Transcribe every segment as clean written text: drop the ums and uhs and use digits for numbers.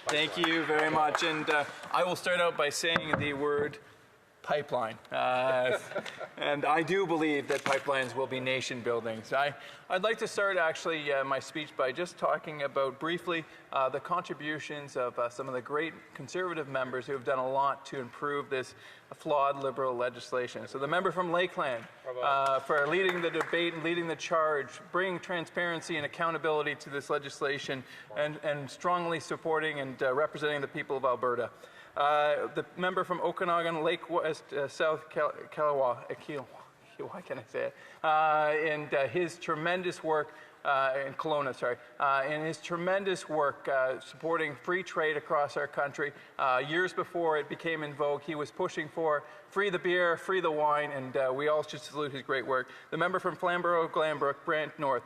Thank you very much. And I will start out by saying the word pipeline. And I do believe that pipelines will be nation building. So I'd like to start actually my speech by just talking about briefly the contributions of some of the great conservative members who have done a lot to improve this flawed liberal legislation. So the member from Lakeland for leading the debate and leading the charge, bringing transparency and accountability to this legislation, and strongly supporting and representing the people of Alberta. The member from Okanagan, Lake West, South Kalawa, why can I say it? And his tremendous work in Kelowna, and his tremendous work supporting free trade across our country. Years before it became in vogue, he was pushing for free the beer, free the wine, and we all should salute his great work. The member from Flamborough, Glanbrook, Brant North,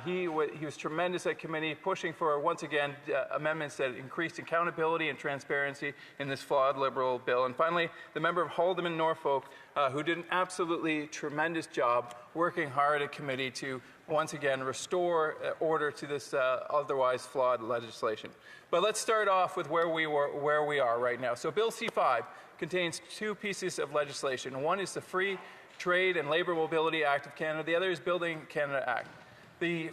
he was tremendous at committee, pushing for, once again, amendments that increased accountability and transparency in this flawed Liberal bill. And finally, the member of Haldimand, Norfolk, who did an absolutely tremendous job working hard at committee to, once again, restore order to this otherwise flawed legislation. But let's start off with where we are right now. So Bill C-5 contains two pieces of legislation. One is the Free Trade and Labour Mobility Act of Canada. The other is Building Canada Act. The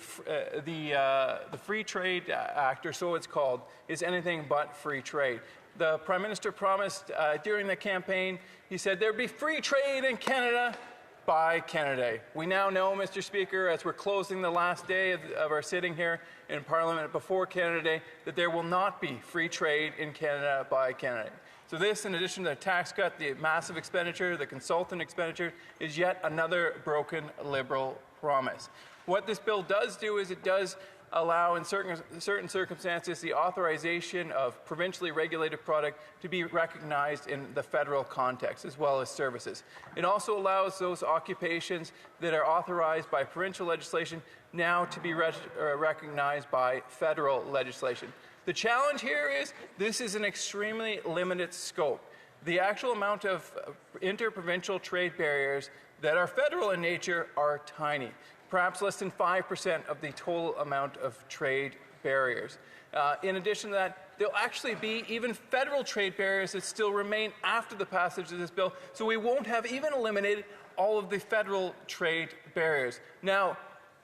Free Trade Act, or so it's called, is anything but free trade. The Prime Minister promised during the campaign, he said there'd be free trade in Canada by Canada Day. We now know, Mr. Speaker, as we're closing the last day of our sitting here in Parliament before Canada Day, that there will not be free trade in Canada by Canada Day. So this, in addition to the tax cut, the massive expenditure, the consultant expenditure, is yet another broken Liberal promise. What this bill does do is it does allow, in certain circumstances, the authorization of provincially regulated product to be recognized in the federal context, as well as services. It also allows those occupations that are authorized by provincial legislation now to be recognized by federal legislation. The challenge here is this is an extremely limited scope. The actual amount of interprovincial trade barriers that are federal in nature are tiny. Perhaps less than 5% of the total amount of trade barriers. In addition to that, there'll actually be even federal trade barriers that still remain after the passage of this bill, so we won't have even eliminated all of the federal trade barriers. Now,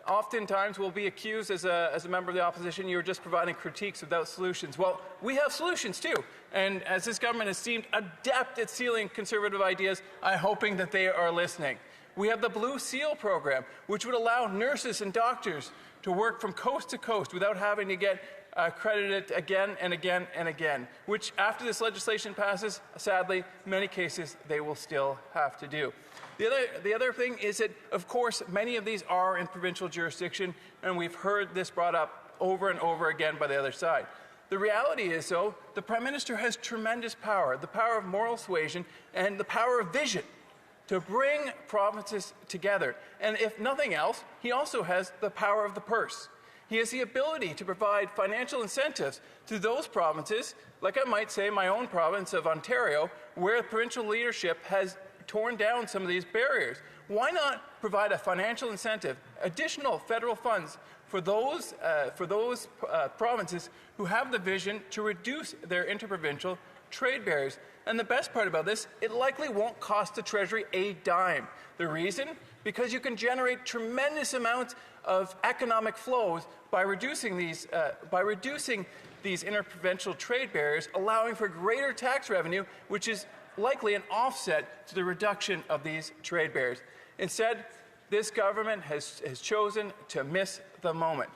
oftentimes we'll be accused as a member of the opposition, you're just providing critiques without solutions. Well, we have solutions too. And as this government has seemed adept at sealing conservative ideas, I'm hoping that they are listening. We have the Blue Seal program, which would allow nurses and doctors to work from coast to coast without having to get accredited again and again and again, which after this legislation passes, sadly, in many cases, they will still have to do. The other thing is that, of course, many of these are in provincial jurisdiction, and we've heard this brought up over and over again by the other side. The reality is, though, the Prime Minister has tremendous power, the power of moral suasion and the power of vision to bring provinces together. And if nothing else, he also has the power of the purse. He has the ability to provide financial incentives to those provinces, like I might say my own province of Ontario, where provincial leadership has torn down some of these barriers. Why not provide a financial incentive, additional federal funds for those provinces who have the vision to reduce their interprovincial trade barriers? And the best part about this, it likely won't cost the Treasury a dime. The reason? Because you can generate tremendous amounts of economic flows by reducing these interprovincial trade barriers, allowing for greater tax revenue, which is likely an offset to the reduction of these trade barriers. Instead, this government has chosen to miss the moment,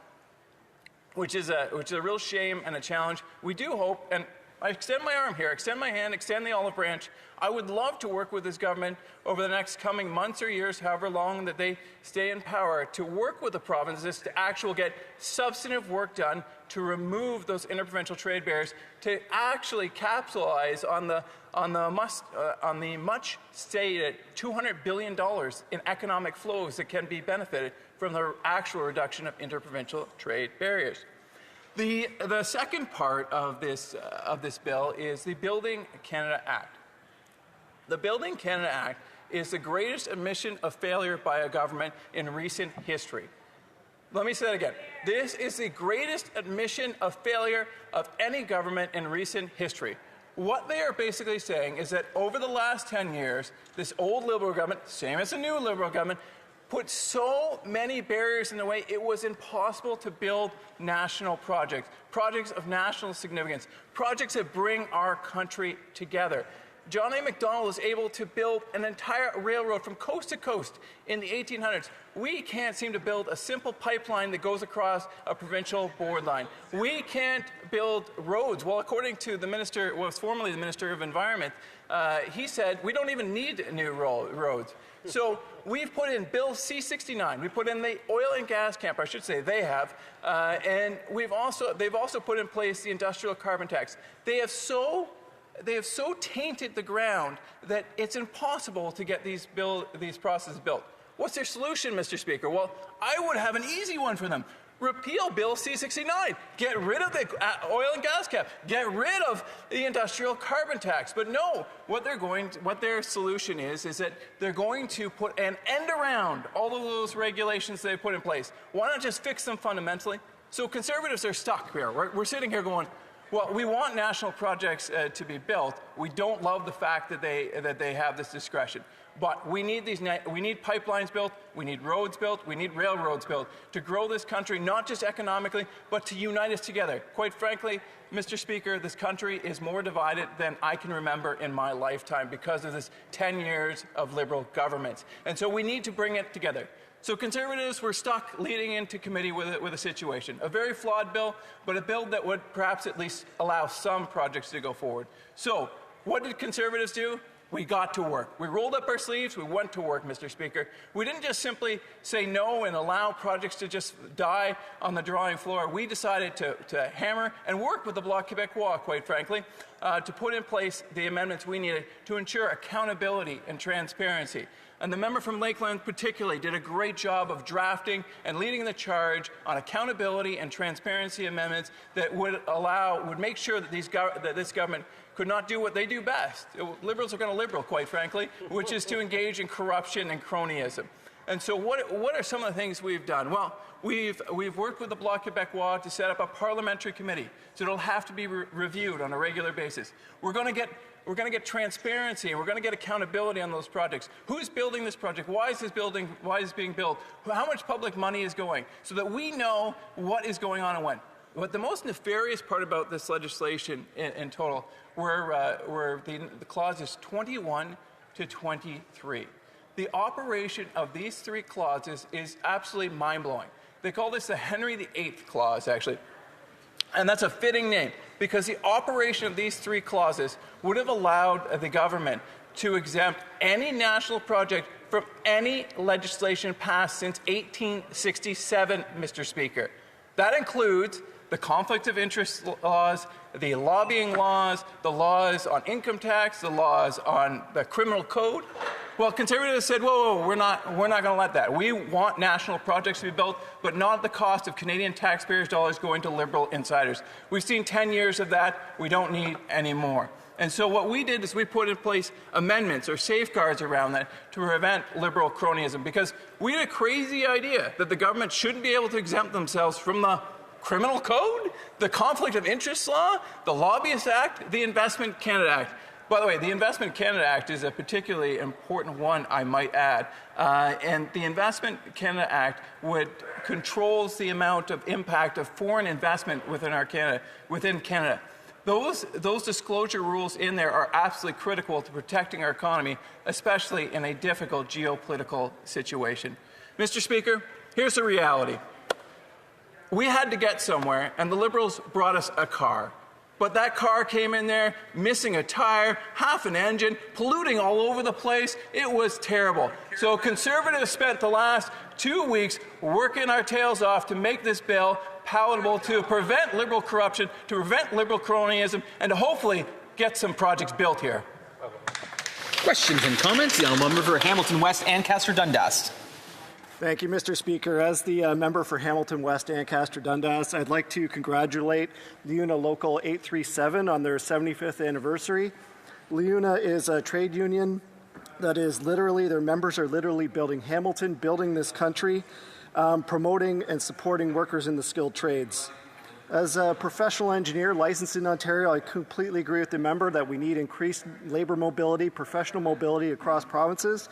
which is a real shame and a challenge. We do hope, and I extend my arm here, extend my hand, extend the olive branch. I would love to work with this government over the next coming months or years, however long that they stay in power, to work with the provinces to actually get substantive work done to remove those interprovincial trade barriers, to actually capitalize on the much stated $200 billion in economic flows that can be benefited from the actual reduction of interprovincial trade barriers. The second part of this bill is the Building Canada Act. The Building Canada Act is the greatest admission of failure by a government in recent history. Let me say it again. This is the greatest admission of failure of any government in recent history. What they are basically saying is that over the last 10 years, this old Liberal government, same as the new Liberal government, put so many barriers in the way, it was impossible to build national projects, projects of national significance, projects that bring our country together. John A. Macdonald was able to build an entire railroad from coast to coast in the 1800s. We can't seem to build a simple pipeline that goes across a provincial borderline. We can't build roads. Well, according to the minister, was formerly the Minister of Environment, he said we don't even need new roads. So we've put in Bill C-69. We put in the oil and gas camp, I should say they have, and they've also put in place the industrial carbon tax. They have so tainted the ground that it's impossible to get these processes built. What's their solution, Mr. Speaker? Well, I would have an easy one for them. Repeal Bill C-69. Get rid of the oil and gas cap. Get rid of the industrial carbon tax. But no, what their solution is that they're going to put an end around all of those regulations they put in place. Why not just fix them fundamentally? So Conservatives are stuck here. We're sitting here going, well, we want national projects to be built. We don't love the fact that they have this discretion. But we need pipelines built, we need roads built, we need railroads built to grow this country, not just economically, but to unite us together. Quite frankly, Mr. Speaker, this country is more divided than I can remember in my lifetime because of this 10 years of Liberal governments. And so we need to bring it together. So Conservatives were stuck leading into committee with a situation. A very flawed bill, but a bill that would perhaps at least allow some projects to go forward. So what did Conservatives do? We got to work. We rolled up our sleeves. We went to work, Mr. Speaker. We didn't just simply say no and allow projects to just die on the drawing floor. We decided to hammer and work with the Bloc Québécois, quite frankly, to put in place the amendments we needed to ensure accountability and transparency. And the member from Lakeland particularly did a great job of drafting and leading the charge on accountability and transparency amendments that would make sure that this government could not do what they do best. Liberals are going to liberal, quite frankly, which is to engage in corruption and cronyism. And so what are some of the things we've done? Well, we've worked with the Bloc Québécois to set up a parliamentary committee, so it'll have to be reviewed on a regular basis. We're going to get transparency, and we're going to get accountability on those projects. Who's building this project? Why is this being built? How much public money is going? So that we know what is going on and when. But the most nefarious part about this legislation in total were the clauses 21 to 23. The operation of these three clauses is absolutely mind-blowing. They call this the Henry VIII clause, actually. And that's a fitting name, because the operation of these three clauses would have allowed the government to exempt any national project from any legislation passed since 1867, Mr. Speaker. That includes the conflict of interest laws, the lobbying laws, the laws on income tax, the laws on the criminal code. Well, Conservatives said, whoa, we're not going to let that. We want national projects to be built, but not at the cost of Canadian taxpayers' dollars going to Liberal insiders. We've seen 10 years of that. We don't need any more. And so what we did is we put in place amendments or safeguards around that to prevent Liberal cronyism, because we had a crazy idea that the government shouldn't be able to exempt themselves from the criminal code, the conflict of interest law, the Lobbyist Act, the Investment Canada Act. By the way, the Investment Canada Act is a particularly important one, I might add. And the Investment Canada Act controls the amount of impact of foreign investment within Canada. Those disclosure rules in there are absolutely critical to protecting our economy, especially in a difficult geopolitical situation. Mr. Speaker, here's the reality. We had to get somewhere, and the Liberals brought us a car. But that car came in there, missing a tire, half an engine, polluting all over the place. It was terrible. So Conservatives spent the last 2 weeks working our tails off to make this bill palatable, to prevent Liberal corruption, to prevent Liberal cronyism, and to hopefully get some projects built here. Questions and comments? The honourable member for Hamilton West, Ancaster Dundas. Thank you, Mr. Speaker. As the member for Hamilton West, Ancaster Dundas, I'd like to congratulate LiUNA Local 837 on their 75th anniversary. LiUNA is a trade union that is literally, their members are literally building Hamilton, building this country. promoting and supporting workers in the skilled trades. As a professional engineer licensed in Ontario, I completely agree with the member that we need increased labor mobility, professional mobility across provinces.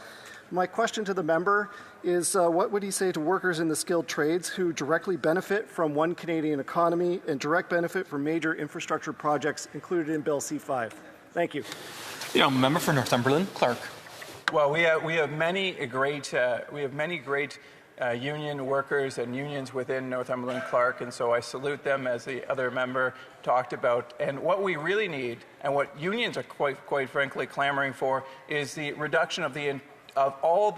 My question to the member is what would he say to workers in the skilled trades who directly benefit from one Canadian economy and direct benefit from major infrastructure projects included in Bill C5? Thank you. The member for Northumberland, Clark. Well, we have many great union workers and unions within Northumberland Clark, and so I salute them, as the other member talked about. And what we really need, and what unions are quite frankly clamoring for, is the reduction of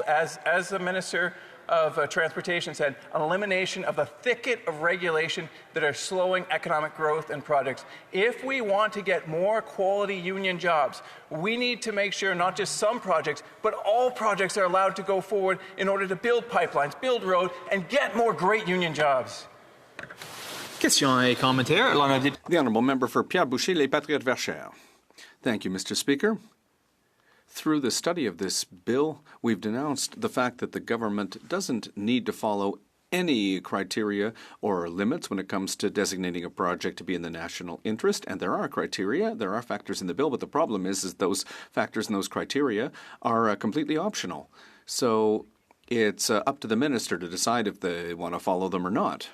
as the Minister of Transportation said, an elimination of the thicket of regulation that are slowing economic growth and projects. If we want to get more quality union jobs, we need to make sure not just some projects, but all projects are allowed to go forward in order to build pipelines, build roads, and get more great union jobs. Question et commentaire. The Honourable Member for Pierre Boucher, Les Patriotes Verchères. Thank you, Mr. Speaker. Through the study of this bill, we've denounced the fact that the government doesn't need to follow any criteria or limits when it comes to designating a project to be in the national interest. And there are criteria, there are factors in the bill, but the problem is those factors and those criteria are completely optional. So it's up to the minister to decide if they want to follow them or not.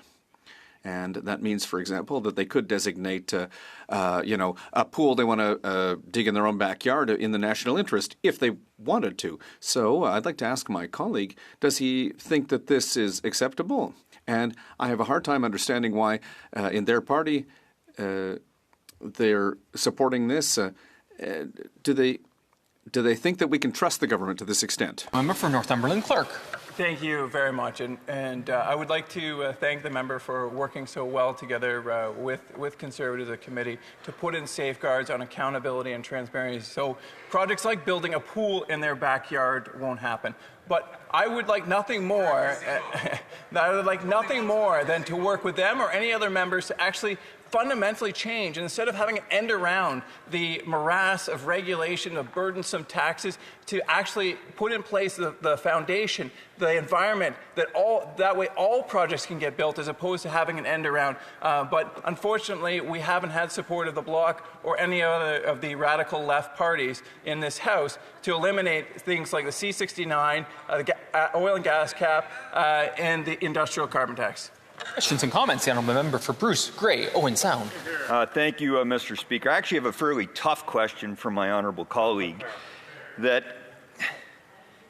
And that means, for example, that they could designate, a pool they want to dig in their own backyard in the national interest if they wanted to. So I'd like to ask my colleague, does he think that this is acceptable? And I have a hard time understanding why in their party they're supporting this. Do they think that we can trust the government to this extent? Member for Northumberland, Clark. Thank you very much, and I would like to thank the member for working so well together with Conservatives as a committee to put in safeguards on accountability and transparency, so projects like building a pool in their backyard won't happen. But I would like nothing more. Than to work with them or any other members to actually fundamentally change, and instead of having an end around the morass of regulation, of burdensome taxes, to actually put in place the foundation, the environment, that way all projects can get built, as opposed to having an end around. But unfortunately, we haven't had support of the Bloc or any other of the radical left parties in this House to eliminate things like the C-69, the oil and gas cap, and the industrial carbon tax. Questions and comments. The Honourable Member for Bruce, Grey, Owen Sound. Thank you, Mr. Speaker. I actually have a fairly tough question for my honourable colleague. That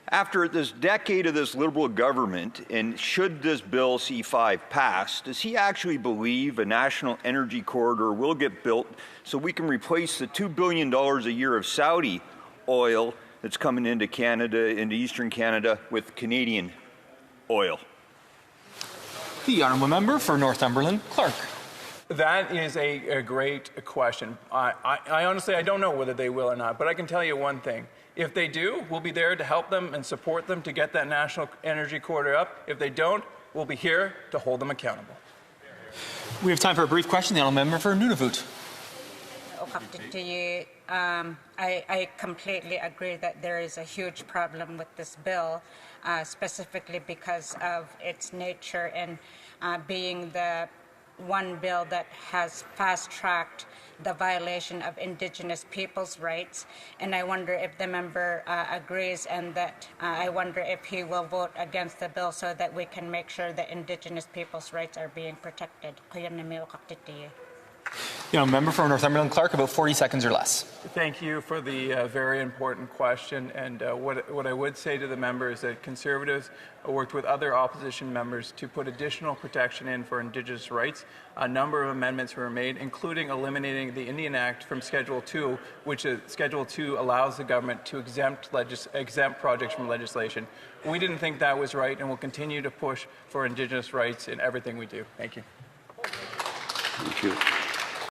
after this decade of this Liberal government, and should this Bill C5 pass, does he actually believe a national energy corridor will get built so we can replace the $2 billion a year of Saudi oil that's coming into Canada, into Eastern Canada, with Canadian oil? The Honourable Member for Northumberland, Clark. That is a great question. I honestly, I don't know whether they will or not, but I can tell you one thing. If they do, we'll be there to help them and support them to get that national energy corridor up. If they don't, we'll be here to hold them accountable. We have time for a brief question. The Honourable Member for Nunavut. To you, I completely agree that there is a huge problem with this bill, specifically because of its nature and being the one bill that has fast-tracked the violation of Indigenous people's rights. And I wonder if the member agrees, and that I wonder if he will vote against the bill so that we can make sure that Indigenous people's rights are being protected. Member for Northumberland, Clark, about 40 seconds or less. Thank you for the very important question. And what I would say to the member is that Conservatives worked with other opposition members to put additional protection in for Indigenous rights. A number of amendments were made, including eliminating the Indian Act from Schedule 2, which Schedule 2 allows the government to exempt projects from legislation. We didn't think that was right, and we'll continue to push for Indigenous rights in everything we do. Thank you. Thank you.